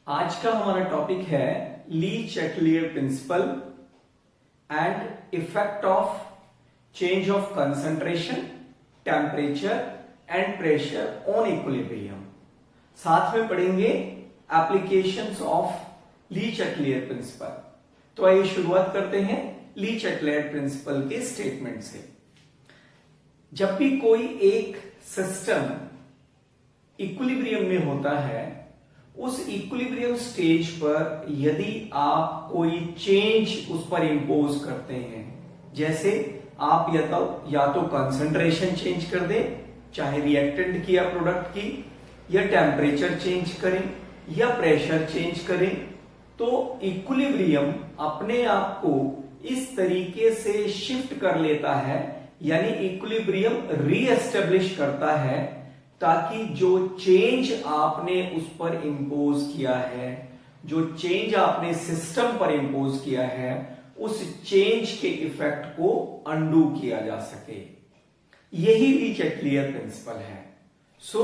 आज का हमारा टॉपिक है ली Chatelier principal and effect of change of concentration, temperature and pressure on equilibrium. साथ में पढ़ेंगे applications of Lee Chatelier principal. तो आइए शुरुआत करते हैं ली चैटलियर प्रिंसिपल के स्टेटमेंट से। जब भी कोई एक सिस्टम इक्विलिब्रियम में होता है, उस इक्विलिब्रियम स्टेज पर यदि आप कोई चेंज उस पर इंपोज करते हैं, जैसे आप या तो कंसंट्रेशन चेंज कर दें, चाहे रिएक्टेंट की या प्रोडक्ट की, या टेम्परेचर चेंज करें या प्रेशर चेंज करें, तो इक्विलिब्रियम अपने आप को इस तरीके से शिफ्ट कर लेता है, यानी इक्विलिब्रियम रीएस्टेब्लिश करता है, ताकि जो चेंज आपने उस पर इंपोज किया है, जो चेंज आपने सिस्टम पर इंपोज किया है, उस चेंज के इफेक्ट को अंडू किया जा सके। यही ली चैटलियर प्रिंसिपल है। So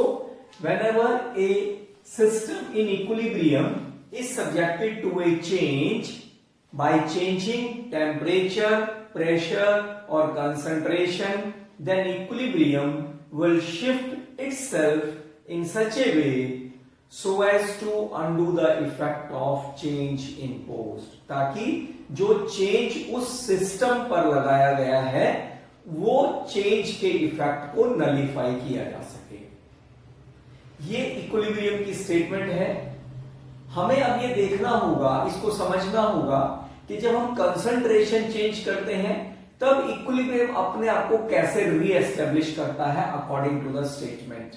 whenever A system in equilibrium is subjected to a change by changing temperature, pressure or concentration, then equilibrium will shift itself in such a way so as to undo the effect of change imposed, ताकि जो change उस system पर लगाया गया है वो change के effect को नलीफाई किया जा सके। ये इक्विलिब्रियम की स्टेटमेंट है। हमें अब ये देखना होगा, इसको समझना होगा कि जब हम कंसंट्रेशन चेंज करते हैं तब इक्विलिब्रियम अपने आप को कैसे रीएस्टेब्लिश करता है अकॉर्डिंग टू द स्टेटमेंट,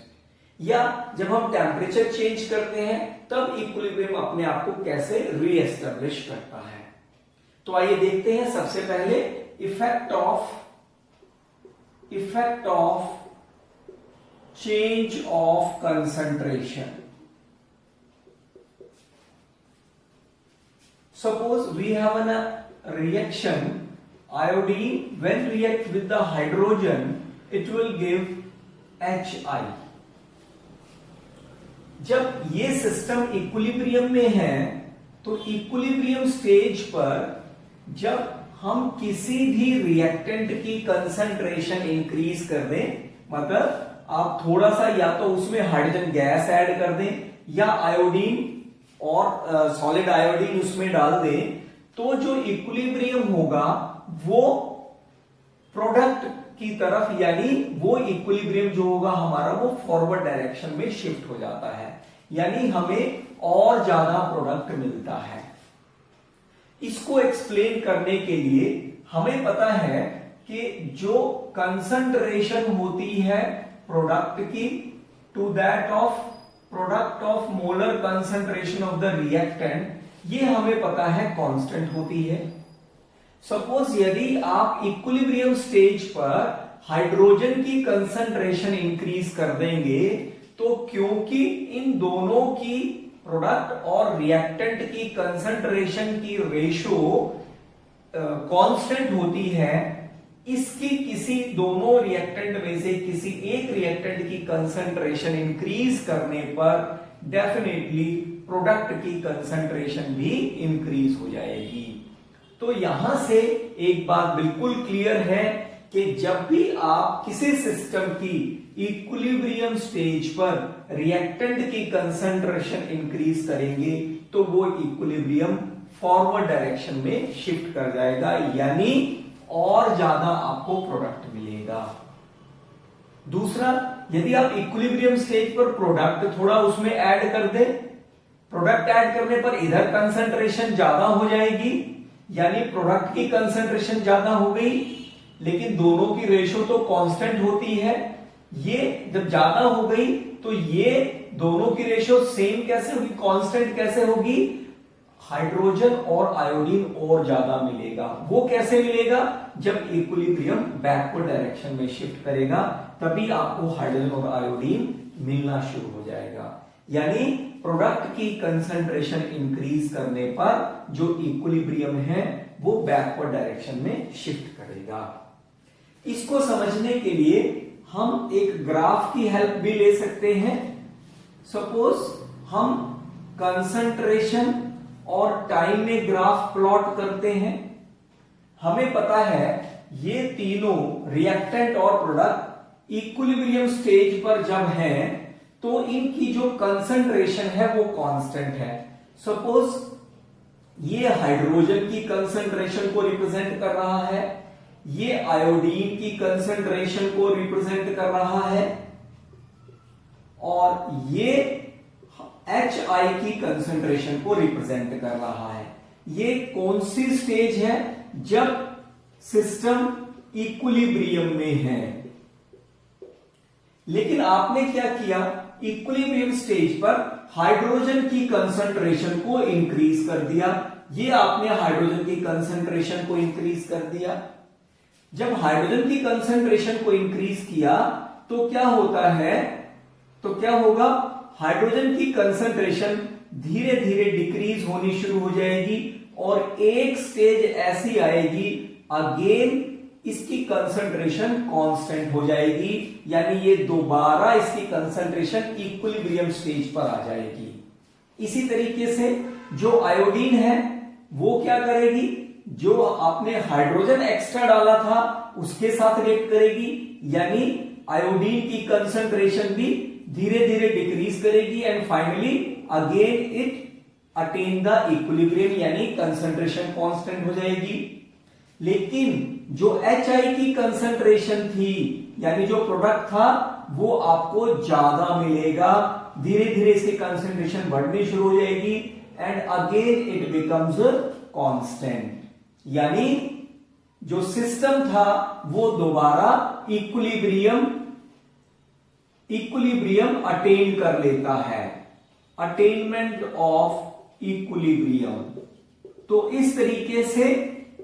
या जब हम टेम्परेचर चेंज करते हैं तब इक्विलिब्रियम अपने आप को कैसे रीएस्टेब्लिश करता है। तो आइए देखते हैं सबसे पहले effect of change of concentration. Suppose we have a reaction iodine, when react with the hydrogen it will give Hi। जब ये सिस्टम इक्विलिब्रियम में है तो इक्विलिब्रियम स्टेज पर जब हम किसी भी रिएक्टेंट की कंसंट्रेशन इंक्रीज कर दें, मतलब आप थोड़ा सा या तो उसमें हाइड्रोजन गैस ऐड कर दें या आयोडीन और सॉलिड आयोडीन उसमें डाल दें, तो जो इक्विलिब्रियम होगा वो प्रोडक्ट की तरफ, यानी वो इक्विलिब्रियम जो होगा हमारा वो फॉरवर्ड डायरेक्शन में शिफ्ट हो जाता है, यानी हमें और ज्यादा प्रोडक्ट मिलता है। इसको एक्सप्लेन करने के लिए हमें पता है कि जो कंसंट्रेशन होती है प्रोडक्ट की to that of product of molar concentration of the reactant, ये हमें पता है कांस्टेंट होती है। सपोज यदि आप इक्विलिब्रियम स्टेज पर हाइड्रोजन की कंसंट्रेशन इंक्रीज कर देंगे, तो क्योंकि इन दोनों की प्रोडक्ट और रिएक्टेंट की कंसंट्रेशन की रेशो कांस्टेंट होती है, इसकी किसी दोनों रिएक्टेंट में से किसी एक रिएक्टेंट की कंसंट्रेशन इंक्रीज करने पर डेफिनेटली प्रोडक्ट की कंसंट्रेशन भी इंक्रीज हो जाएगी। तो यहां से एक बात बिल्कुल क्लियर है कि जब भी आप किसी सिस्टम की इक्विलिब्रियम स्टेज पर रिएक्टेंट की कंसंट्रेशन इंक्रीज करेंगे तो वो इक्विलिब्रियम फॉरवर्ड डायरेक्शन में शिफ्ट कर जाएगा, यानी और ज्यादा आपको प्रोडक्ट मिलेगा। दूसरा, यदि आप इक्विलिब्रियम स्टेज पर प्रोडक्ट थोड़ा उसमें ऐड कर दें, प्रोडक्ट ऐड करने पर इधर कंसंट्रेशन ज्यादा हो जाएगी, यानी प्रोडक्ट की कंसंट्रेशन ज्यादा हो गई, लेकिन दोनों की रेशो तो कांस्टेंट होती है। ये जब ज्यादा हो गई तो ये दोनों की रेशो सेम कैसे होगी, कांस्टेंट कैसे होगी, हाइड्रोजन और आयोडीन और ज्यादा मिलेगा। वो कैसे मिलेगा, जब इक्विलिब्रियम बैकवर्ड डायरेक्शन में शिफ्ट करेगा तभी आपको हाइड्रोजन और आयोडीन मिलना शुरू हो जाएगा, यानी प्रोडक्ट की कंसंट्रेशन इंक्रीज करने पर जो इक्विलिब्रियम है वो बैकवर्ड डायरेक्शन में शिफ्ट करेगा। इसको समझने के लिए हम एक ग्राफ की हेल्प भी ले सकते हैं। सपोज हम कंसंट्रेशन और टाइम में ग्राफ प्लॉट करते हैं। हमें पता है ये तीनों रिएक्टेंट और प्रोडक्ट इक्विलिब्रियम स्टेज पर जब हैं तो इनकी जो कंसंट्रेशन है वो कांस्टेंट है। सपोज ये हाइड्रोजन की कंसंट्रेशन को रिप्रेजेंट कर रहा है, ये आयोडीन की कंसंट्रेशन को रिप्रेजेंट कर रहा है, और ये HI की कंसंट्रेशन को रिप्रेजेंट कर रहा है। ये कौन सी स्टेज है? जब सिस्टम इक्विलिब्रियम में है। लेकिन आपने क्या किया, इक्विलिब्रियम स्टेज पर हाइड्रोजन की कंसंट्रेशन को इंक्रीज कर दिया। ये आपने हाइड्रोजन की कंसंट्रेशन को इंक्रीज कर दिया। जब हाइड्रोजन की कंसंट्रेशन को इंक्रीज किया तो क्या होता है, तो क्या होगा, हाइड्रोजन की कंसंट्रेशन धीरे धीरे डिक्रीज होनी शुरू हो जाएगी और एक स्टेज ऐसी आएगी अगेन इसकी कंसंट्रेशन कांस्टेंट हो जाएगी, यानी ये दोबारा इसकी कंसंट्रेशन इक्विलिब्रियम स्टेज पर आ जाएगी। इसी तरीके से जो आयोडीन है वो क्या करेगी, जो आपने हाइड्रोजन एक्स्ट्रा डाला था उसके साथ रिएक्ट करेगी, यानी आयोडीन की कंसंट्रेशन भी धीरे धीरे डिक्रीज करेगी and finally again it attain the equilibrium, यानी कंसंट्रेशन कांस्टेंट हो जाएगी। लेकिन जो HI की कंसंट्रेशन थी, यानी जो प्रोडक्ट था, वो आपको ज्यादा मिलेगा, धीरे धीरे इसकी कंसंट्रेशन बढ़नी शुरू हो जाएगी and again it becomes constant, यानी जो सिस्टम था वो दोबारा इक्विलिब्रियम अटेन कर लेता है, अटेनमेंट ऑफ इक्विलिब्रियम। तो इस तरीके से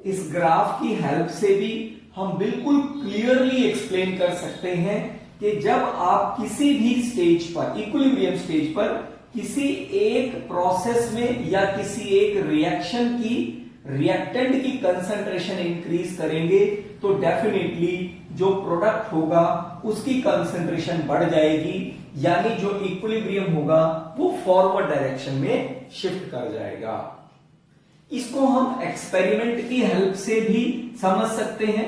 इस ग्राफ की हेल्प से भी हम बिल्कुल क्लियरली एक्सप्लेन कर सकते हैं कि जब आप किसी भी स्टेज पर, इक्विलिब्रियम स्टेज पर, किसी एक प्रोसेस में या किसी एक रिएक्शन की रिएक्टेंट की कंसंट्रेशन इंक्रीज करेंगे तो डेफिनेटली जो प्रोडक्ट होगा उसकी कंसंट्रेशन बढ़ जाएगी, यानी जो इक्विलिब्रियम होगा वो फॉरवर्ड डायरेक्शन में शिफ्ट कर जाएगा। इसको हम एक्सपेरिमेंट की हेल्प से भी समझ सकते हैं।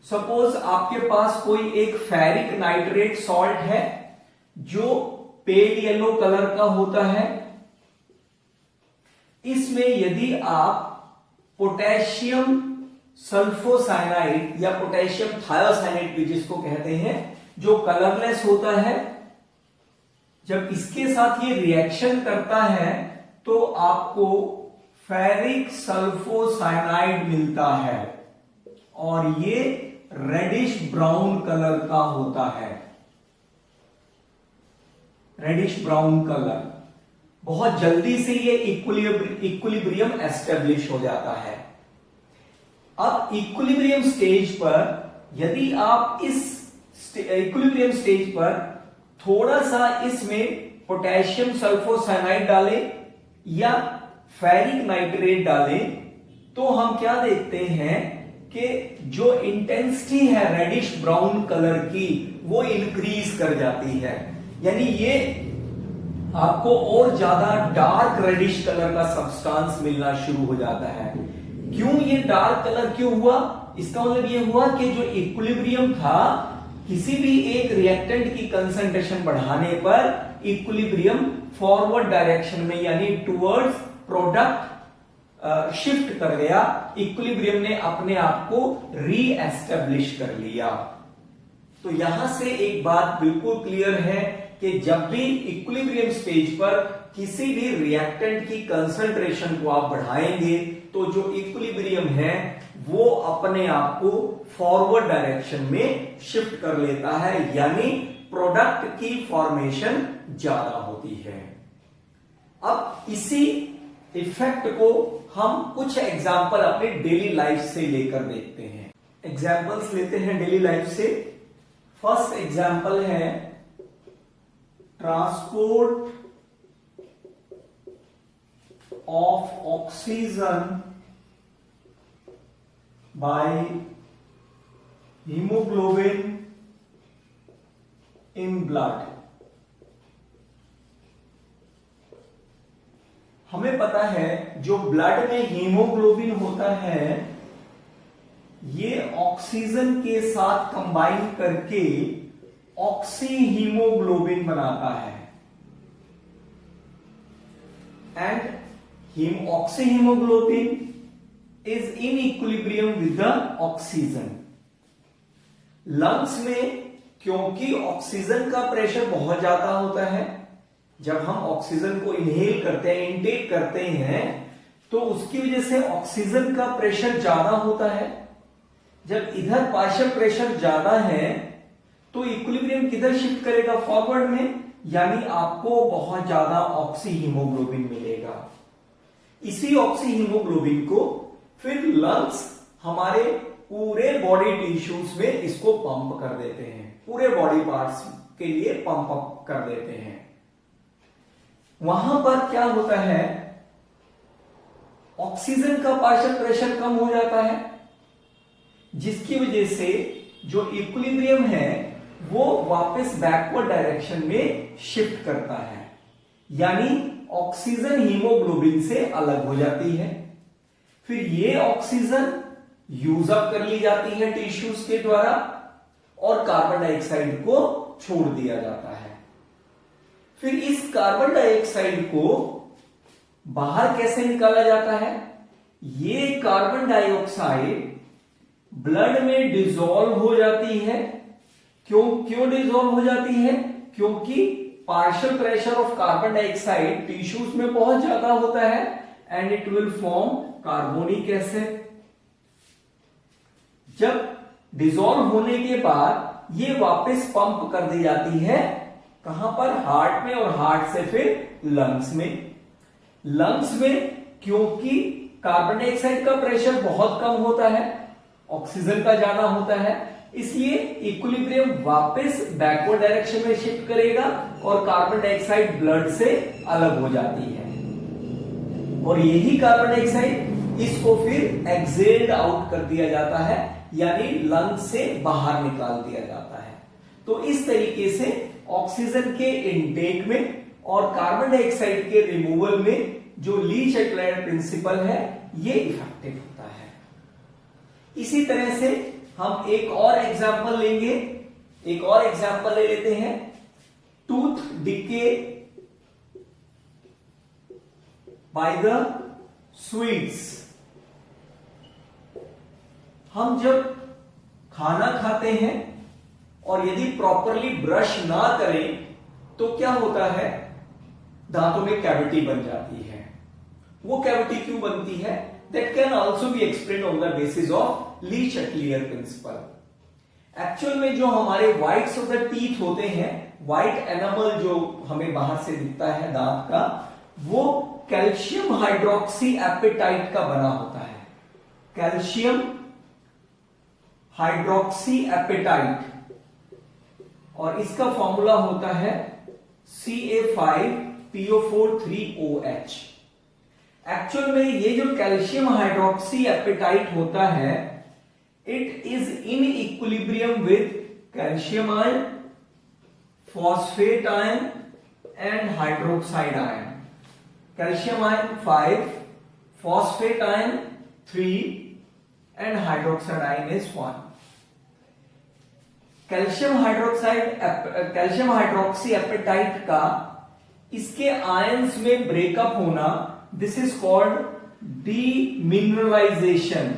सपोज आपके पास कोई एक फेरिक नाइट्रेट सॉल्ट है जो पेल येलो कलर का होता है। इसमें यदि आप पोटेशियम सल्फोसाइनाइड या पोटेशियम थायोसाइनाइड भी जिसको कहते हैं, जो कलरलेस होता है, जब इसके साथ ये रिएक्शन करता है तो आपको फेरिक सल्फोसाइनाइड मिलता है और ये रेडिश ब्राउन कलर का होता है, रेडिश ब्राउन कलर। बहुत जल्दी से ये इक्विलिब्रियम एस्टेब्लिश हो जाता है। अब इक्विलिब्रियम स्टेज पर यदि आप इस इक्विलिब्रियम स्टेज पर थोड़ा सा इसमें पोटेशियम सल्फोसाइनाइड डालें या फेरिक नाइट्रेट डालें तो हम क्या देखते हैं कि जो इंटेंसिटी है रेडिश ब्राउन कलर की वो इंक्रीज कर जाती है, यानी ये आपको और ज्यादा डार्क रेडिश कलर का सब्सटेंस मिलना शुरू हो जाता है। क्यों ये डार्क कलर क्यों हुआ? इसका मतलब ये हुआ कि जो इक्विलिब्रियम था, किसी भी एक रिएक्टेंट की कंसंट्रेशन बढ़ाने पर इक्विलिब्रियम फॉरवर्ड डायरेक्शन में यानी टुवर्ड्स प्रोडक्ट शिफ्ट कर गया। इक्विलिब्रियम ने अपने आप को री एस्टेब्लिश कर लिया। तो यहां से एक बात बिल्कुल क्लियर है कि जब भी इक्विलिब्रियम स्टेज पर किसी भी रिएक्टेंट की कंसंट्रेशन को आप बढ़ाएंगे तो जो इक्विलिब्रियम है वो अपने आप को फॉरवर्ड डायरेक्शन में शिफ्ट कर लेता है, यानी प्रोडक्ट की फॉर्मेशन ज्यादा होती है। अब इसी इफेक्ट को हम कुछ एग्जाम्पल अपने डेली लाइफ से लेकर देखते हैं। एग्जाम्पल्स लेते हैं डेली लाइफ से। फर्स्ट एग्जाम्पल है transport of oxygen by haemoglobin in blood. हमें पता है जो ब्लड में हीमोग्लोबिन होता है ये ऑक्सीजन के साथ कंबाइन करके ऑक्सी हीमोग्लोबिन बनाता है and oxy haemoglobin is in equilibrium with the oxygen. Lungs में क्योंकि ऑक्सीजन का प्रेशर बहुत ज्यादा होता है, जब हम ऑक्सीजन को इनहेल करते हैं, इनटेक करते हैं, तो उसकी वजह से ऑक्सीजन का प्रेशर ज्यादा होता है। जब इधर पार्शियल प्रेशर ज्यादा है तो इक्विलिब्रियम किधर शिफ्ट करेगा? फॉरवर्ड में, यानी आपको बहुत ज्यादा ऑक्सी हीमोग्लोबिन मिलेगा। इसी ऑक्सी हीमोग्लोबिन को फिर लंग्स हमारे पूरे बॉडी टिश्यूज में इसको पंप कर देते हैं, पूरे बॉडी पार्ट्स के लिए पंप अप कर देते हैं। वहां पर क्या होता है, ऑक्सीजन का पार्शियल प्रेशर कम हो जाता है, जिसकी वजह से जो इक्विलिब्रियम है वो वापस बैकवर्ड डायरेक्शन में शिफ्ट करता है, यानी ऑक्सीजन हीमोग्लोबिन से अलग हो जाती है। फिर ये ऑक्सीजन यूज अप कर ली जाती है टिश्यूज के द्वारा और कार्बन डाइऑक्साइड को छोड़ दिया जाता है। फिर इस कार्बन डाइऑक्साइड को बाहर कैसे निकाला जाता है? ये कार्बन डाइऑक्साइड ब्लड में डिसॉल्व हो जाती है। क्यों डिसॉल्व हो जाती है? क्योंकि partial pressure of carbon dioxide tissues में बहुत ज्यादा होता है and it will form carbonic acid. जब डिसॉल्व होने के बाद ये वापस पंप कर दी जाती है, कहां पर? हार्ट में, और हार्ट से फिर लंग्स में। लंग्स में क्योंकि कार्बन डाइऑक्साइड का प्रेशर बहुत कम होता है, ऑक्सीजन का ज्यादा होता है, इसलिए इक्विलिब्रियम वापस बैकवर्ड डायरेक्शन में शिफ्ट करेगा और कार्बन डाइऑक्साइड ब्लड से अलग हो जाती है। और यही कार्बन डाइऑक्साइड इसको फिर एक्सेल्ड आउट कर दिया जाता है, यानी लंग से बाहर निकाल दिया जाता है। तो इस तरीके से ऑक्सीजन के इनटेक में और कार्बन डाइऑक्साइड के रिमूवल में जो ली-चैटलायर प्रिंसिपल है ये इफेक्टिव होता है। इसी तरह से हम एक और एग्जांपल लेंगे, एक और एग्जांपल ले लेते हैं, tooth decay by the sweets. हम जब खाना खाते हैं और यदि प्रॉपरली ब्रश ना करें तो क्या होता है? दांतों में कैविटी बन जाती है। वो कैविटी क्यों बनती है? That can also be explain on the basis of Le Chatelier principle. Actual में जो हमारे व्हाइट्स ऑफ द टीथ होते हैं, व्हाइट एनामल जो हमें बाहर से दिखता है दांत का, वो कैल्शियम हाइड्रोक्सी एपेटाइट का बना होता है। कैल्शियम हाइड्रोक्सी एपेटाइट, और इसका फॉर्मूला होता है Ca5PO4 3OH। एक्चुअल में ये जो कैल्शियम हाइड्रोक्सी एपेटाइट होता है, it is in equilibrium with calcium ion, phosphate ion and hydroxide ion. Calcium ion 5, phosphate ion 3 and hydroxide ion is 1। Calcium hydroxy apatite का इसके आयंस में ब्रेकअप होना, this is called demineralisation.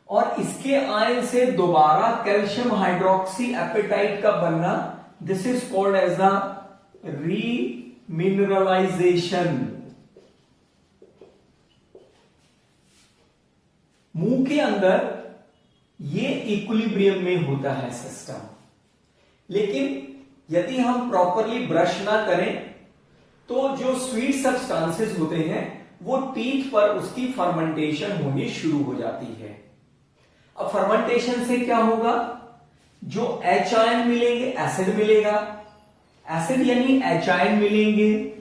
और इसके ion से दोबारा कैल्शियम हाइड्रोक्सी एपेटाइट का बनना, this is called as the remineralization. मुंह के अंदर ये इक्विलिब्रियम में होता है सिस्टम, लेकिन यदि हम प्रॉपरली ब्रश ना करें तो जो स्वीट सब्सटेंसेस होते हैं वो टीथ पर उसकी फर्मेंटेशन होनी शुरू हो जाती है। अब फर्मेंटेशन से क्या होगा? जो H आयन मिलेंगे, एसिड मिलेगा, एसिड यानी H आयन मिलेंगे,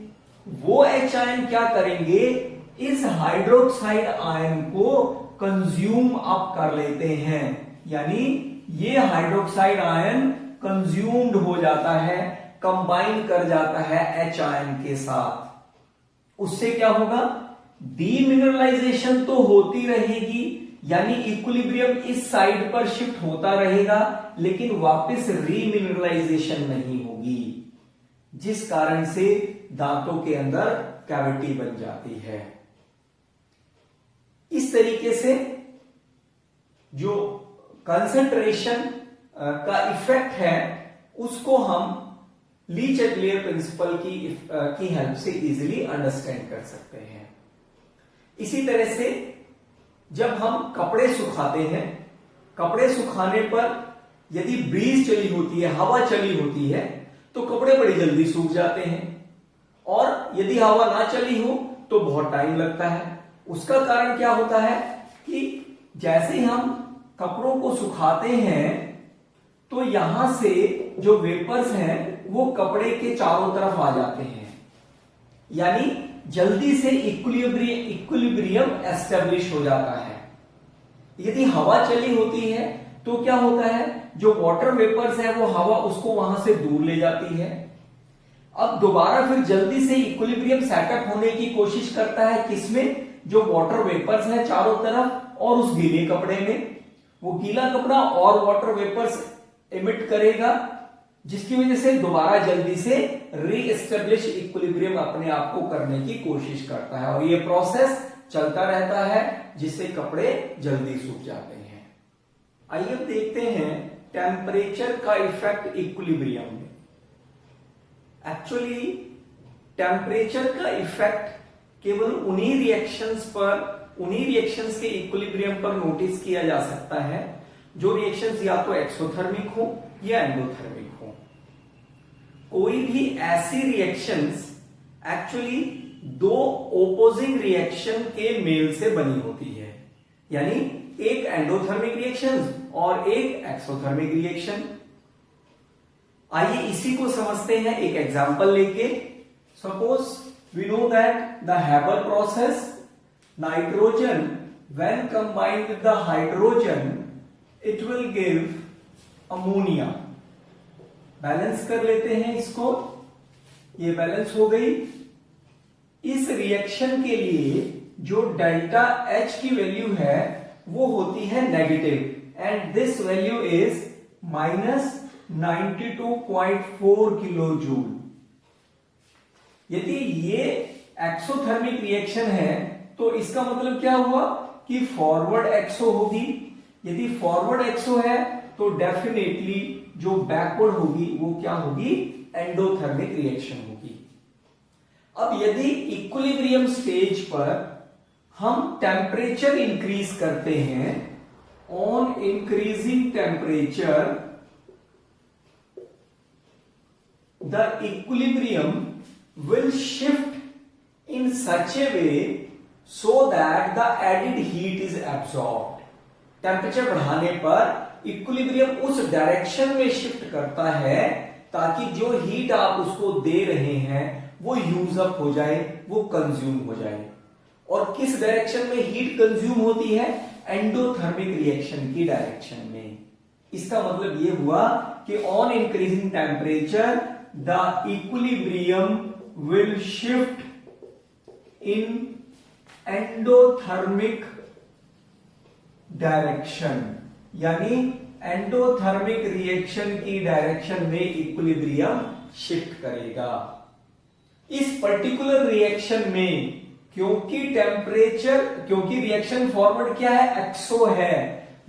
वो H आयन क्या करेंगे? इस हाइड्रोक्साइड आयन को कंज्यूम अप कर लेते हैं, यानी ये हाइड्रोक्साइड आयन कंज्यूम्ड हो जाता है, कंबाइन कर जाता है H आयन के साथ, उससे क्या होगा, डीमिनरलाइजेशन तो होती रहेगी, यानी इक्विलिब्रियम इस साइड पर शिफ्ट होता रहेगा, लेकिन वापस रीमिनरलाइजेशन नहीं होगी, जिस कारण से दांतों के अंदर कैविटी बन जाती है। इस तरीके से जो कंसंट्रेशन का इफेक्ट है उसको हम ली चैटलियर प्रिंसिपल की हेल्प से इजीली अंडरस्टैंड कर सकते हैं। इसी तरह से जब हम कपड़े सुखाते हैं, कपड़े सुखाने पर यदि ब्रीज चली होती है, हवा चली होती है, तो कपड़े बड़ी जल्दी सूख जाते हैं, और यदि हवा ना चली हो तो बहुत टाइम लगता है। उसका कारण क्या होता है कि जैसे ही हम कपड़ों को सुखाते हैं तो यहां से जो वेपर्स हैं वो कपड़े के चारों तरफ आ जाते हैं, यानी जल्दी से इक्विलिब्रियम एस्टेब्लिश हो जाता है। यदि हवा चली होती है तो क्या होता है, जो वाटर वेपर्स है वो हवा उसको वहां से दूर ले जाती है। अब दोबारा फिर जल्दी से इक्विलिब्रियम सेटअप होने की कोशिश करता है, किसमें, जो वाटर वेपर्स है चारों तरफ और उस गीले कपड़े में। वो गीला कपड़ा और वाटर वेपर्स एमिट करेगा, जिसकी वजह से दोबारा जल्दी से रीएस्टेब्लिश इक्विलिब्रियम अपने आप को करने की कोशिश करता है, और ये प्रोसेस चलता रहता है, जिससे कपड़े जल्दी सूख जाते हैं। आइए अब देखते हैं टेम्परेचर का इफेक्ट इक्विलिब्रियम में। एक्चुअली टेम्परेचर का इफेक्ट केवल उन्हीं रिएक्शंस के इक्विलिब्रियम पर नोटिस किया जा सकता है जो रिएक्शंस या तो एक्सोथर्मिक हो या एंडोथर्मिक हो। कोई भी ऐसी रिएक्शंस एक्चुअली दो ओपोजिंग रिएक्शन के मेल से बनी होती है, यानी एक एंडोथर्मिक रिएक्शन और एक एक्सोथर्मिक रिएक्शन। आइए इसी को समझते हैं एक एग्जांपल लेके। Suppose we know that the Haber process, nitrogen when combined with the hydrogen it will give ammonia. Balance कर लेते हैं इसको, ये बैलेंस हो गई। इस रिएक्शन के लिए जो डेल्टा H की वैल्यू है वो होती है negative, and this value is -92.4 kilo joule. यदि ये एक्सोथर्मिक रिएक्शन है तो इसका मतलब क्या हुआ कि फॉरवर्ड एक्सो होगी। यदि फॉरवर्ड एक्सो है तो डेफिनेटली जो बैकवर्ड होगी वो क्या होगी, एंडोथर्मिक रिएक्शन होगी। अब यदि इक्विलिब्रियम स्टेज पर हम टेम्परेचर इंक्रीज करते हैं, on increasing temperature the equilibrium will shift in such a way so that the added heat is absorbed। Temperature बढ़ाने पर इक्विलिब्रियम उस डायरेक्शन में शिफ्ट करता है ताकि जो हीट आप उसको दे रहे हैं वो यूज अप हो जाए, वो कंज्यूम हो जाए। और किस डायरेक्शन में हीट कंज्यूम होती है, एंडोथर्मिक रिएक्शन की डायरेक्शन में। इसका मतलब ये हुआ कि on increasing temperature the equilibrium will shift in endothermic direction, यानी एंडोथर्मिक रिएक्शन की डायरेक्शन में इक्विलिब्रियम शिफ्ट करेगा। इस पर्टिकुलर रिएक्शन में क्योंकि रिएक्शन फॉरवर्ड क्या है, एक्सो है,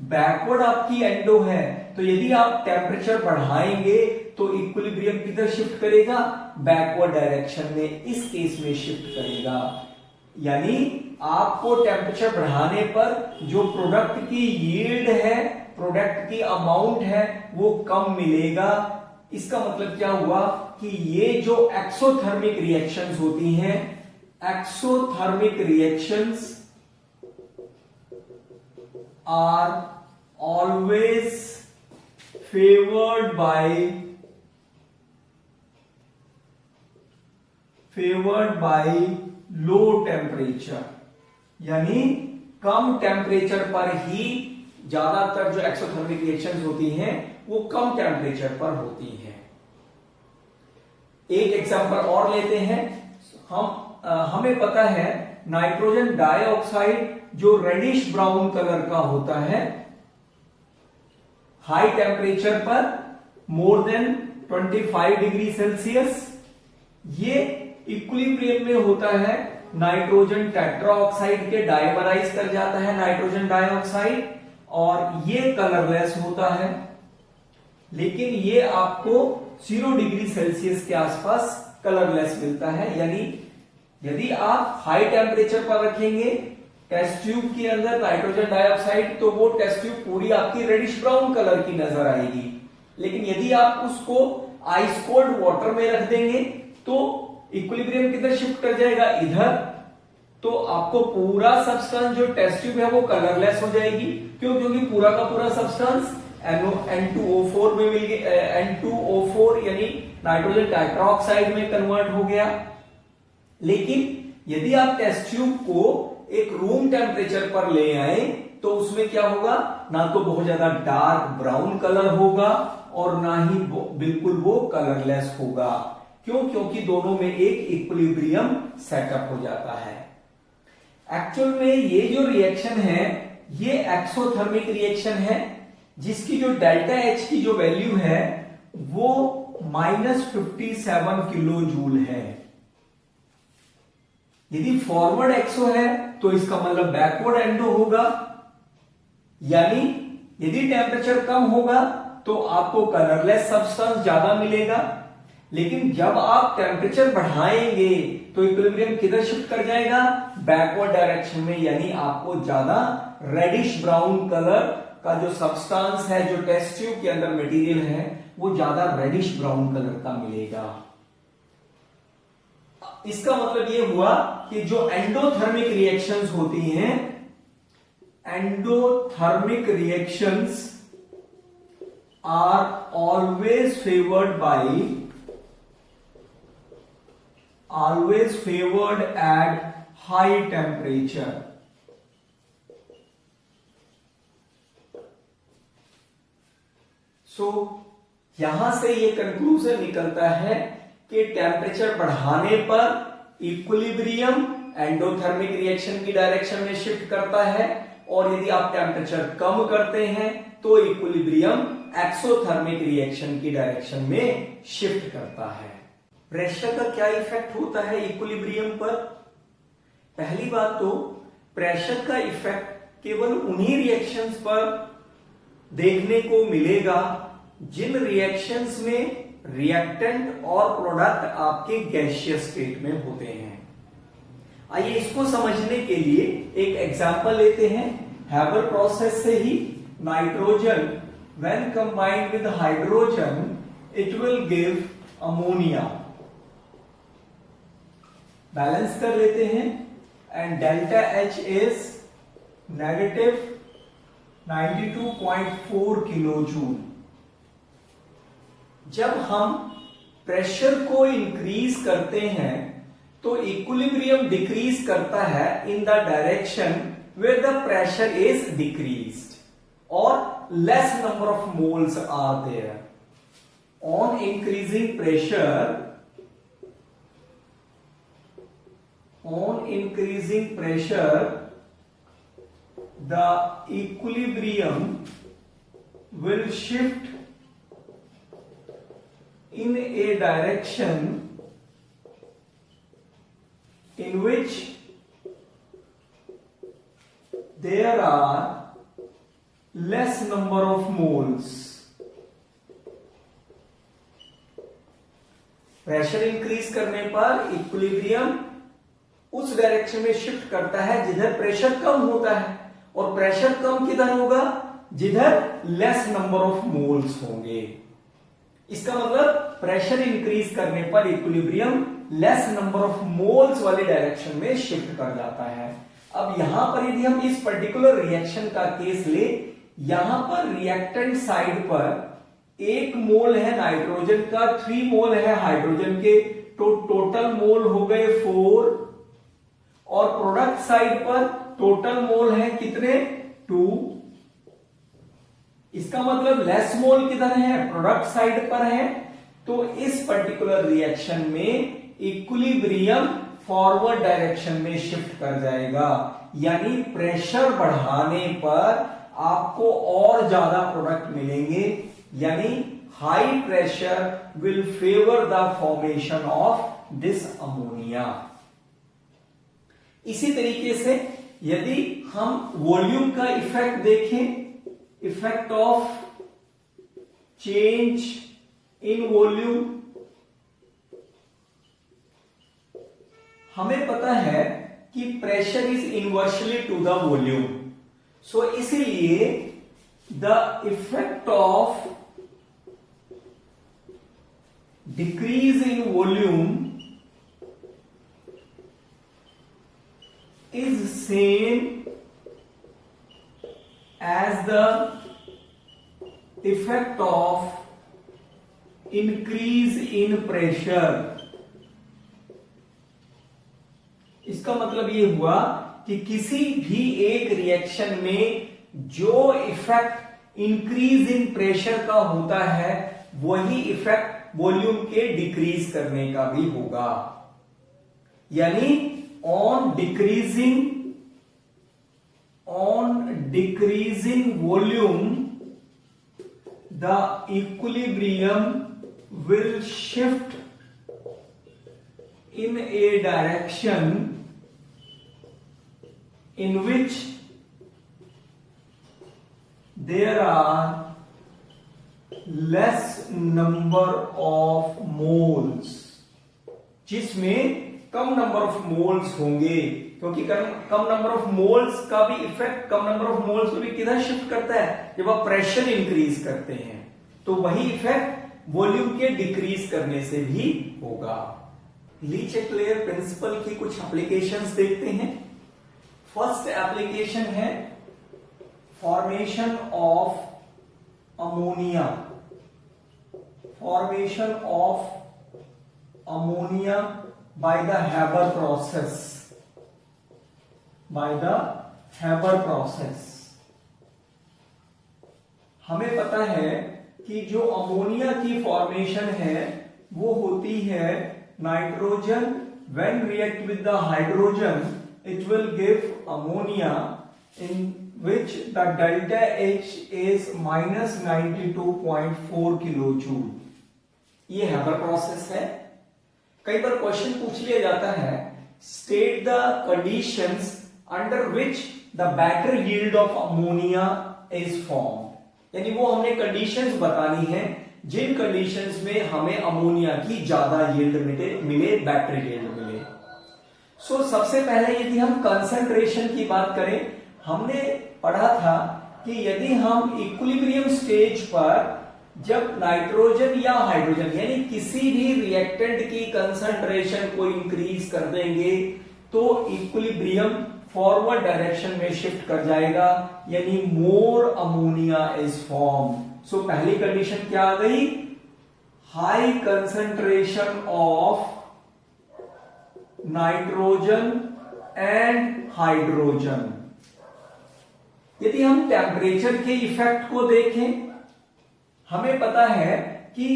बैकवर्ड आपकी एंडो है, तो यदि आप टेम्परेचर बढ़ाएंगे तो इक्विलिब्रियम किधर शिफ्ट करेगा, बैकवर्ड डायरेक्शन में, इस केस में शिफ्ट करेगा। यानी आपको टेम्परेचर बढ़ाने पर जो प्रोडक्ट की यील्ड है, प्रोडक्ट की अमाउंट है, वो कम मिलेगा। इसका मतलब क्या हुआ कि ये जो एक्सोथर्मिक रिएक्शंस होती हैं, exothermic reactions are always favoured by low temperature, यानी कम टेम्परेचर पर ही ज्यादातर जो एक्सोथर्मिक रिएक्शंस होती हैं वो कम टेम्परेचर पर होती हैं। एक एग्जांपल और लेते हैं। हमें पता है नाइट्रोजन डाइऑक्साइड जो रेडिश ब्राउन कलर का होता है, हाई टेम्परेचर पर मोर देन 25 डिग्री सेल्सियस, ये इक्विलिब्रियम में होता है नाइट्रोजन टेट्राऑक्साइड के डाइमराइज कर जाता है नाइट्रोजन डाइऑक्साइड, और ये कलरलेस होता है। लेकिन ये आपको 0 डिग्री सेल्सियस के आसपास कलरलेस मिलता है। यानी यदि आप हाई टेम्परेचर पर रखेंगे टेस्ट ट्यूब के अंदर नाइट्रोजन डाइऑक्साइड, तो वो टेस्ट ट्यूब पूरी आपकी रेडिश ब्राउन कलर की नजर आएगी। लेकिन यदि आप उसको आइस कोल्ड वाटर में रख देंगे तो इक्विलिब्रियम किधर शिफ्ट कर जाएगा, इधर, तो आपको पूरा सब्सटेंस जो टेस्ट ट्यूब है वो कलरलेस हो जाएगी। क्यों? क्योंकि पूरा का पूरा सब्सटेंस N2O4 में मिल गया, N2O4 यानी नाइट्रोजन टेट्राऑक्साइड में कन्वर्ट हो गया। लेकिन यदि आप टेस्ट ट्यूब को एक रूम टेम्परेचर पर ले आए तो उसमें क्या होगा, ना तो बहुत ज्यादा डार्क ब्राउन कलर होगा और ना ही बिल्कुल वो कलरलेस होगा। क्यों? क्योंकि दोनों में एक इक्विलिब्रियम सेटअप हो जाता है। एक्चुअल में ये जो रिएक्शन है ये एक्सोथर्मिक रिएक्शन है, जिसकी जो डेल्टा एच की जो वैल्यू है वो -57 किलो जूल है। यदि फॉरवर्ड एक्सो है तो इसका मतलब बैकवर्ड एंडो होगा। यानी यदि टेम्परेचर कम होगा तो आपको कलरलेस सब्सटेंस ज्यादा मिलेगा, लेकिन जब आप टेम्परेचर बढ़ाएंगे तो इक्विलिब्रियम किधर शिफ्ट कर जाएगा, बैकवर्ड डायरेक्शन में। यानी आपको ज्यादा रेडिश ब्राउन कलर का जो सब्सटेंस है, जो टेस्ट ट्यूब के अंदर मटेरियल है, वो ज्यादा रेडिश ब्राउन कलर का मिलेगा। इसका मतलब ये हुआ कि जो एंडोथर्मिक रिएक्शंस होती हैं, endothermic reactions are always favoured at high temperature. So यहां से ये कंक्लूजन निकलता है कि टेम्परेचर बढ़ाने पर इक्विलिब्रियम एंडोथर्मिक रिएक्शन की डायरेक्शन में शिफ्ट करता है, और यदि आप टेम्परेचर कम करते हैं तो इक्विलिब्रियम एक्सोथर्मिक रिएक्शन की डायरेक्शन में शिफ्ट करता है। प्रेशर का क्या इफेक्ट होता है इक्विलिब्रियम पर? पहली बात तो प्रेशर का इफेक्ट केवल उन्हीं रिएक्शंस पर देखने को मिलेगा जिन रिएक्शंस में रिएक्टेंट और प्रोडक्ट आपके गैसियस स्टेट में होते हैं। आइए इसको समझने के लिए एक एग्जांपल लेते हैं हैबर प्रोसेस से ही। Nitrogen when combined with hydrogen it will give ammonia. Balance कर लेते हैं, and delta H is negative 92.4 kilo joule. जब हम प्रेशर को इंक्रीज करते हैं तो इक्विलिब्रियम डिक्रीज करता है in the direction where the pressure is decreased और less number of moles are there. On increasing pressure, the equilibrium will shift in a direction in which there are less number of moles. Pressure increase करने पर equilibrium उस direction में shift करता है जिधर pressure कम होता है, और प्रेशर कम किधर होगा, जिधर लेस नंबर ऑफ मोल्स होंगे। इसका मतलब प्रेशर इंक्रीज करने पर equilibrium less number of moles वाले डायरेक्शन में शिफ्ट कर जाता है। अब यहां पर यदि हम इस पर्टिकुलर रिएक्शन का केस ले, यहां पर रिएक्टेंट साइड पर 1 मोल है नाइट्रोजन का, 3 मोल है हाइड्रोजन के, तो टोटल मोल हो गए 4, और प्रोडक्ट साइड पर टोटल मोल है कितने, 2। इसका मतलब लेस मोल किधर है, प्रोडक्ट साइड पर है, तो इस पर्टिकुलर रिएक्शन में इक्विलिब्रियम फॉरवर्ड डायरेक्शन में शिफ्ट कर जाएगा, यानी प्रेशर बढ़ाने पर आपको और ज्यादा प्रोडक्ट मिलेंगे, यानी high pressure will favour the formation of this ammonia. इसी तरीके से यदि हम वॉल्यूम का इफेक्ट देखें, effect of change in volume, हमें पता है कि pressure is inversely to the volume, so इसलिए the effect of decrease in volume is same as the effect of increase in pressure। इसका मतलब ये हुआ कि किसी भी एक रिएक्शन में जो इफेक्ट इंक्रीज इन प्रेशर का होता है वही इफेक्ट वॉल्यूम के डिक्रीज करने का भी होगा, यानी on decreasing volume the equilibrium will shift in a direction in which there are less number of moles, जिसमें कम नंबर ऑफ मोल्स होंगे, क्योंकि कम नंबर ऑफ मोल्स का भी effect come number of moles को भी किधर शिफ्ट करता है, जब आप प्रेशर इंक्रीज करते हैं तो वही इफेक्ट वॉल्यूम के डिक्रीज करने से भी होगा। ली-चेक्लेयर प्रिंसिपल की कुछ एप्लीकेशंस देखते हैं। फर्स्ट एप्लीकेशन है formation of ammonia, formation of ammonia by the Haber process, by the Haber process। हमें पता है कि जो अमोनिया की फॉर्मेशन है वो होती है nitrogen when react with the hydrogen it will give ammonia in which the delta H is minus 92.4 kilojoule. ये हैबर प्रोसेस है। कई बार क्वेश्चन पूछ लिया जाता है state the conditions under which the better yield of ammonia is formed, यानी वो हमने कंडीशंस बतानी है जिन कंडीशंस में हमें अमोनिया की ज्यादा यील्ड मिले, बेटर यील्ड मिले। सो सबसे पहले यदि हम कंसंट्रेशन की बात करें, हमने पढ़ा था कि यदि हम इक्विलिब्रियम स्टेज पर जब नाइट्रोजन या हाइड्रोजन यानी किसी भी रिएक्टेंट की कंसंट्रेशन को इंक्रीज कर देंगे तो इक्विलिब्रियम फॉरवर्ड डायरेक्शन में शिफ्ट कर जाएगा, यानी मोर अमोनिया इज फॉर्म। सो पहली कंडीशन क्या आ गई, high concentration of nitrogen and hydrogen. यदि हम टेम्परेचर के इफेक्ट को देखें, हमें पता है कि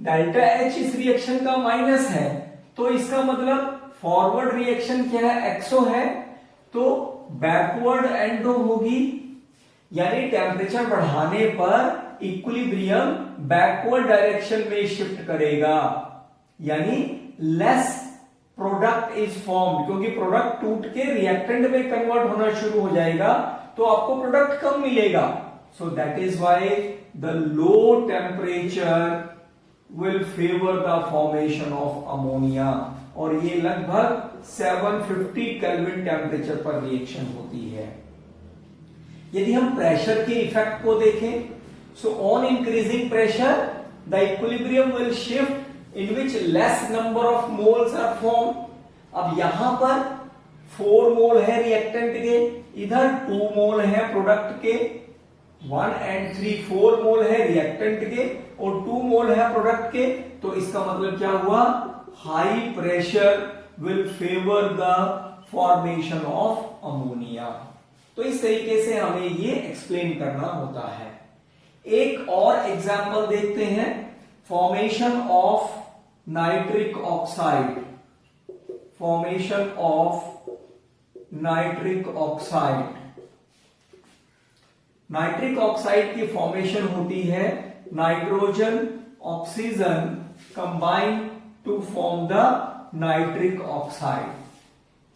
डेल्टा H इस रिएक्शन का माइनस है, तो इसका मतलब फॉरवर्ड रिएक्शन क्या है, एक्सो है, तो बैकवर्ड एंडो होगी, यानी टेम्परेचर बढ़ाने पर इक्विलिब्रियम बैकवर्ड डायरेक्शन में शिफ्ट करेगा, यानी लेस प्रोडक्ट इज फॉर्म्ड, क्योंकि प्रोडक्ट टूट के रिएक्टेंट में कन्वर्ट होना शुरू हो जाएगा तो आपको प्रोडक्ट कम मिलेगा। So that is why the low temperature will favour the formation of ammonia, और ये लगभग 750 केल्विन टेम्परेचर पर रिएक्शन होती है। यदि हम प्रेशर के इफेक्ट को देखें, so on increasing pressure the equilibrium will shift in which less number of moles are form. अब यहां पर 4 मोल है रिएक्टेंट के, इधर 2 मोल है प्रोडक्ट के, 1 and 3 4 मोल है रिएक्टेंट के और 2 मोल है प्रोडक्ट के, तो इसका मतलब क्या हुआ, high pressure will favour the formation of ammonia. तो इस तरीके से हमें ये एक्सप्लेन करना होता है। एक और एग्जाम्पल देखते हैं। Formation of nitric oxide, formation of nitric oxide. Nitric oxide की फॉर्मेशन होती है nitrogen oxygen combine to form the nitric oxide.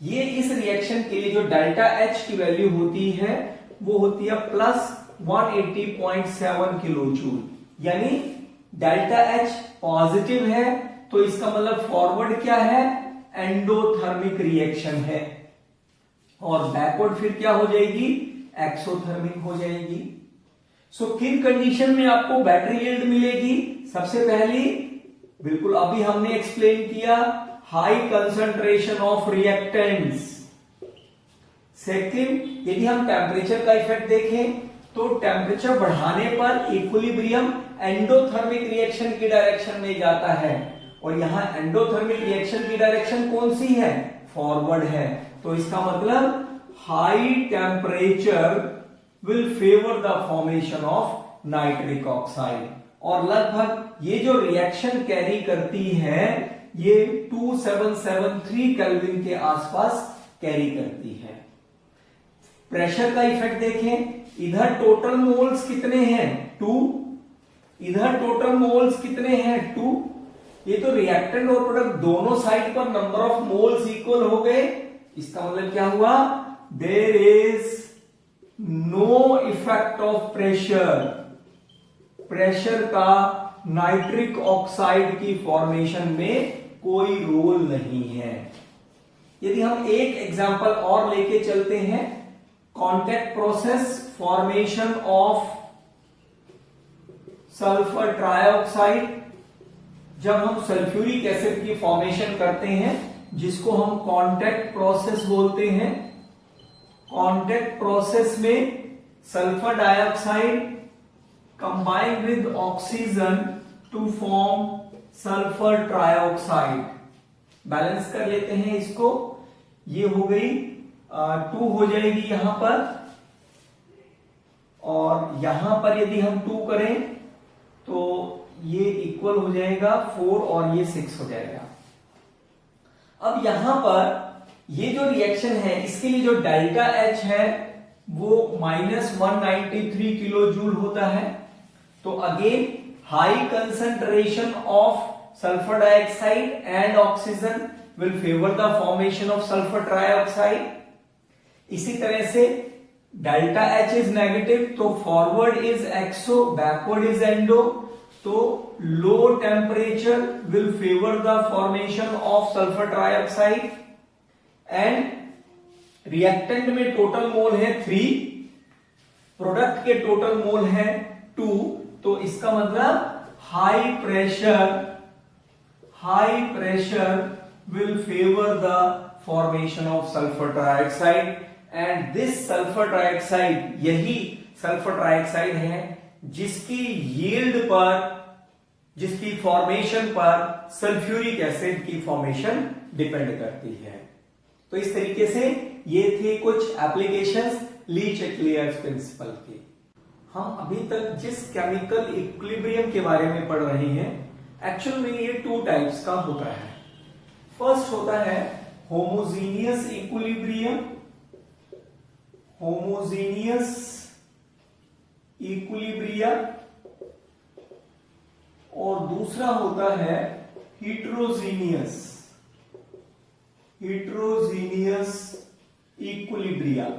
ये इस रिएक्शन के लिए जो डेल्टा H की वैल्यू होती है वो होती है प्लस 180.7 किलो जूल, यानी डेल्टा H पॉजिटिव है तो इसका मतलब फॉरवर्ड क्या है, एंडोथर्मिक रिएक्शन है, और बैकवर्ड फिर क्या हो जाएगी, एक्सोथर्मिक हो जाएगी। सो किन कंडीशन में आपको बैटरी यील्ड मिलेगी, सबसे पहली बिल्कुल अभी हमने एक्सप्लेन किया, high concentration of reactants. Second, यदि हम टेम्परेचर का इफेक्ट देखें तो टेम्परेचर बढ़ाने पर इक्विलिब्रियम एंडोथर्मिक रिएक्शन की डायरेक्शन में जाता है, और यहां एंडोथर्मिक रिएक्शन की डायरेक्शन कौन सी है, फॉरवर्ड है। तो इसका मतलब high temperature will favour the formation of nitric oxide, और लगभग ये जो रिएक्शन कैरी करती है ये 2773 केल्विन के आसपास कैरी करती है। प्रेशर का इफेक्ट देखें, इधर टोटल मोल्स कितने हैं 2, इधर टोटल मोल्स कितने हैं 2। ये तो रिएक्टेंट और प्रोडक्ट दोनों साइड पर नंबर ऑफ मोल्स इक्वल हो गए, इसका मतलब क्या हुआ, there is no effect of pressure, pressure का नाइट्रिक ऑक्साइड की फॉर्मेशन में कोई रोल नहीं है। यदि हम एक एग्जांपल और लेके चलते हैं, contact process, formation of sulphur trioxide. जब हम सल्फ्यूरिक एसिड की फॉर्मेशन करते हैं जिसको हम कॉन्टैक्ट प्रोसेस बोलते हैं, कॉन्टैक्ट प्रोसेस में sulphur dioxide combine with oxygen to form sulphur trioxide. Balance कर लेते हैं इसको, ये हो गई 2 हो जाएगी यहां पर, और यहां पर यदि हम 2 करें तो ये इक्वल हो जाएगा 4 और ये 6 हो जाएगा। अब यहां पर ये जो रिएक्शन है इसके लिए जो डेल्टा H है वो -193 किलो जूल होता है। तो again high concentration of sulphur dioxide and oxygen will favour the formation of sulphur trioxide. इसी तरह से डेल्टा H इज नेगेटिव तो forward is exo, backward is endo, तो low temperature will favour the formation of sulphur trioxide, and reactant में total mole है 3, product के total mole है 2, तो इसका मतलब high pressure will favour the formation of sulphur trioxide, and this sulphur trioxide, यही sulphur trioxide है जिसकी यील्ड पर, जिसकी फॉर्मेशन पर सल्फ्यूरिक एसिड की फॉर्मेशन डिपेंड करती है। तो इस तरीके से ये थे कुछ एप्लीकेशंस ली-चेटलियर्स प्रिंसिपल के। हम अभी तक जिस केमिकल इक्विलिब्रियम के बारे में पढ़ रहे हैं, एक्चुअल में ये 2 टाइप्स का होता है। फर्स्ट होता है होमोजीनियस इक्विलिब्रियम, होमोजीनियस इक्विलिब्रियम, और दूसरा होता है हिट्रोजीनियस इक्विलिब्रियम।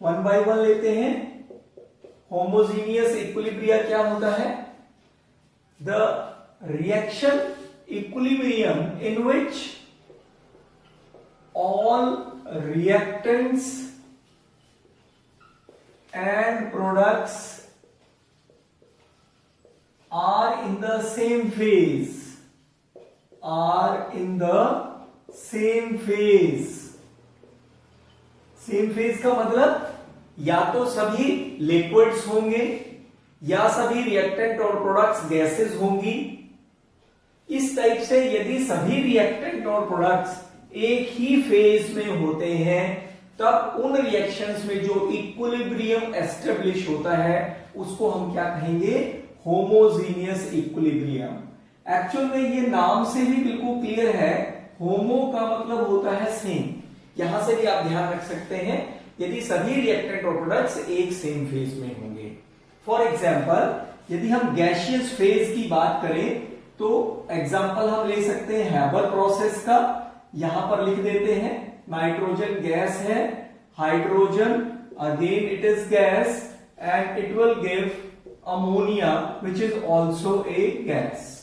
1 बाय 1 लेते हैं। होमोजीनियस इक्विलिब्रियम क्या होता है, the reaction equilibrium in which all reactants and products are in the same phase, same phase का मतलब या तो सभी लिक्विड्स होंगे या सभी रिएक्टेंट और प्रोडक्ट्स गैसेस होंगी। इस टाइप से यदि सभी रिएक्टेंट और प्रोडक्ट्स एक ही फेज में होते हैं तब उन रिएक्शंस में जो इक्विलिब्रियम एस्टेब्लिश होता है उसको हम क्या कहेंगे, होमोजीनियस इक्विलिब्रियम। एक्चुअल में ये नाम से भी बिल्कुल क्लियर है, होमो का मतलब होता है सेम। यहां से भी आप ध्यान रख सकते हैं यदि सभी रिएक्टेंट और प्रोडक्ट्स एक सेम फेज में होंगे। फॉर एग्जाम्पल यदि हम गैसियस फेज की बात करें तो एग्जाम्पल हम ले सकते हैं हैबर प्रोसेस का। यहां पर लिख देते हैं नाइट्रोजन गैस है, hydrogen again it is gas and it will give ammonia which is also a gas.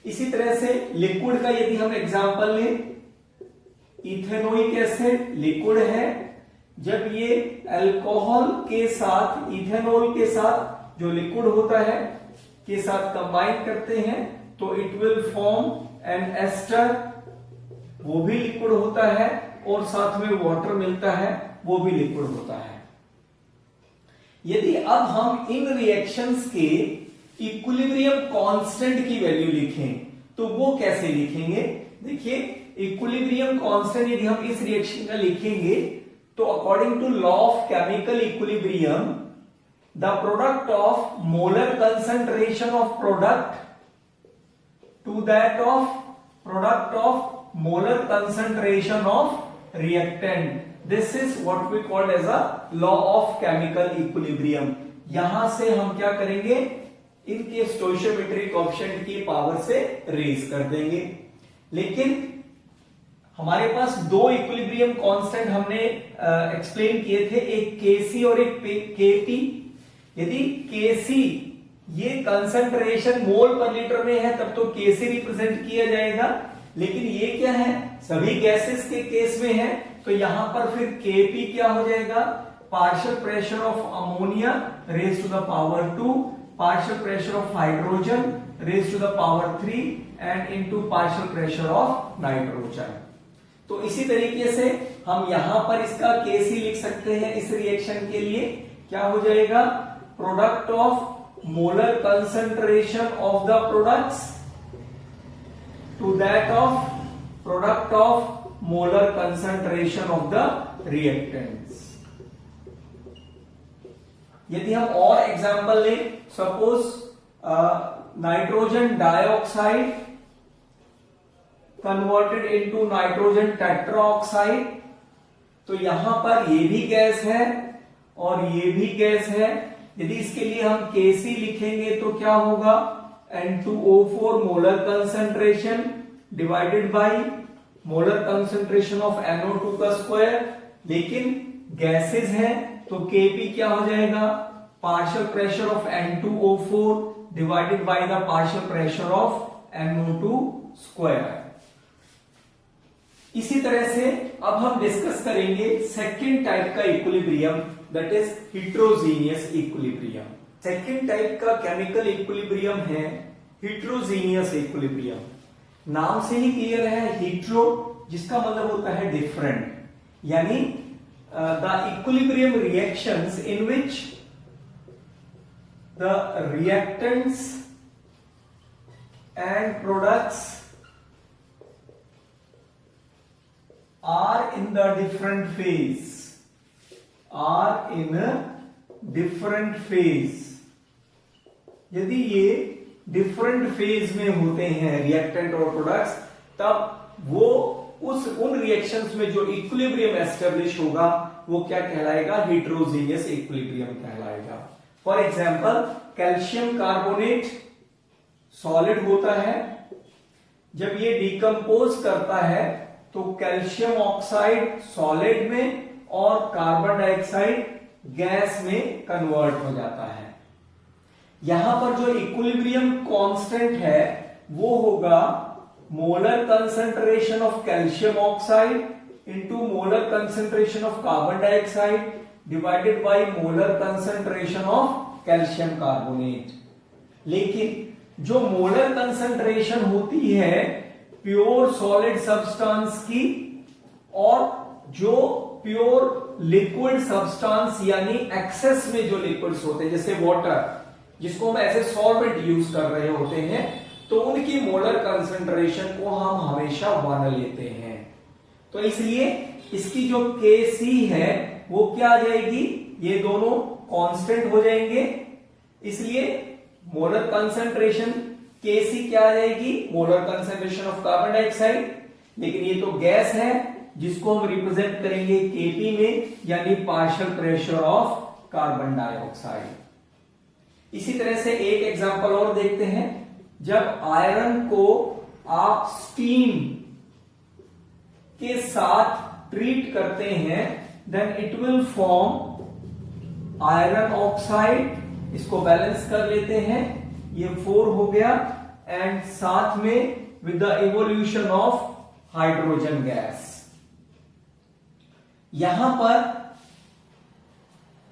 इसी तरह से लिक्विड का यदि हम एग्जाम्पल लें, इथेनोइक एसिड लिक्विड है, जब ये अल्कोहल के साथ इथेनॉल के साथ जो लिक्विड होता है के साथ कंबाइन करते हैं तो it will form an ester, वो भी लिक्विड होता है, और साथ में वाटर मिलता है, वो भी लिक्विड होता है। यदि अब हम इन रिएक्शंस के इक्विलिब्रियम कांस्टेंट की वैल्यू लिखें तो वो कैसे लिखेंगे? देखिए इक्विलिब्रियम कांस्टेंट यदि हम इस रिएक्शन का लिखेंगे तो according to law of chemical equilibrium the product of molar concentration of product to that of product of molar concentration of reactant, this is what we called as a law of chemical equilibrium. यहां से हम क्या करेंगे, इनके stoichiometric coefficient की power से raise कर देंगे। लेकिन हमारे पास दो इक्विलिब्रियम कांस्टेंट हमने एक्सप्लेन किए थे, एक केसी और एक केपी। यदि केसी ये कंसंट्रेशन मोल पर लीटर में है तब तो केसी रिप्रेजेंट किया जाएगा, लेकिन ये क्या है सभी गैसेस के केस में है तो यहां पर फिर केपी क्या हो जाएगा, partial pressure of ammonia raise to the power 2, partial pressure of hydrogen raise to the power 3 and into partial pressure of nitrogen. तो इसी तरीके से हम यहां पर इसका केसी लिख सकते हैं। इस रिएक्शन के लिए क्या हो जाएगा, product of molar concentration of the products to that of product of molar concentration of the reactants. यदि हम और एग्जांपल लें, suppose nitrogen dioxide converted into nitrogen tetroxide, तो यहां पर ये भी गैस है और ये भी गैस है। यदि इसके लिए हम Kc लिखेंगे तो क्या होगा, N2O4 molar concentration divided by molar concentration of NO2 का स्क्वायर। लेकिन गैसेस है तो Kp क्या हो जाएगा, partial pressure of N2O4 divided by the partial pressure of NO2 square. इसी तरह से अब हम डिस्कस करेंगे सेकेंड टाइप का equilibrium, that is heterogeneous equilibrium. Second type का केमिकल इक्विलिब्रियम है हेटेरोजीनियस इक्विलिब्रियम। नाम से ही क्लियर है, हेटेरो जिसका मतलब होता है डिफरेंट, यानी the equilibrium reactions in which the reactants and products are in the different phase, are in a different phase। यदि ये डिफरेंट फेज में होते हैं रिएक्टेंट और प्रोडक्ट्स, तब वो उन रिएक्शंस में जो इक्विलिब्रियम एस्टेब्लिश होगा वो क्या कहलाएगा, हेटेरोजीनियस इक्विलिब्रियम कहलाएगा। For example calcium carbonate solid होता है, जब ये डिकम्पोज करता है तो कैल्शियम ऑक्साइड सॉलिड में और कार्बन डाइऑक्साइड गैस में कन्वर्ट हो जाता है। यहां पर जो इक्विलिब्रियम कांस्टेंट है वो होगा molar concentration of calcium oxide into molar concentration of carbon dioxide divided by molar concentration of calcium carbonate. लेकिन जो मोलर कंसंट्रेशन होती है प्योर सॉलिड सब्सटेंस की और जो प्योर लिक्विड सब्सटेंस यानी एक्सेस में जो लिक्विड्स होते हैं जैसे वाटर, जिसको हम एज ए सॉल्वेंट यूज कर रहे होते हैं, तो उनकी मोलर कंसंट्रेशन को हम हमेशा 1 लेते हैं। तो इसलिए इसकी जो Kc है वो क्या आ जाएगी, ये दोनों कांस्टेंट हो जाएंगे। इसलिए मोलर कंसंट्रेशन Kc क्या आ जाएगी, molar concentration of carbon dioxide, लेकिन ये तो गैस है जिसको हम रिप्रेजेंट करेंगे Kp में, यानी partial pressure of carbon dioxide. इसी तरह से एक एग्जांपल और देखते हैं। जब आयरन को आप स्टीम के साथ ट्रीट करते हैं then it will form iron oxide. इसको बैलेंस कर लेते हैं, ये 4 हो गया, एंड साथ में with the evolution of hydrogen gas. यहां पर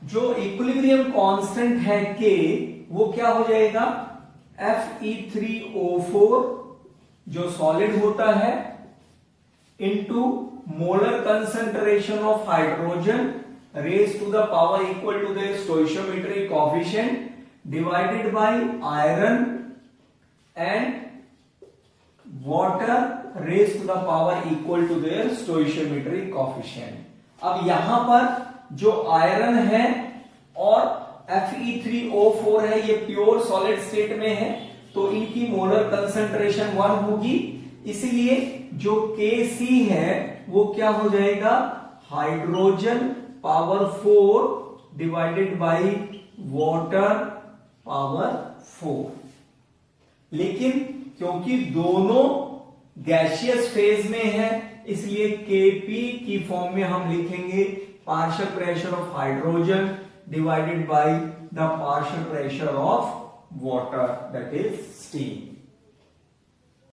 जो इक्विलिब्रियम कांस्टेंट है K, वो क्या हो जाएगा, Fe3O4 जो सॉलिड होता है into molar concentration of hydrogen raise to the power equal to the stoichiometric coefficient divided by iron and water raise to the power equal to their stoichiometric coefficient. अब यहां पर जो आयरन है और Fe3O4 है, ये प्योर सॉलिड स्टेट में है, तो इनकी मोलर कंसंट्रेशन 1 होगी, इसलिए जो Kc है वो क्या हो जाएगा, hydrogen power 4 divided by water power 4। लेकिन क्योंकि दोनों गैसियस फेज में है, इसलिए Kp की फॉर्म में हम लिखेंगे partial pressure of hydrogen divided by the partial pressure of water, that is steam.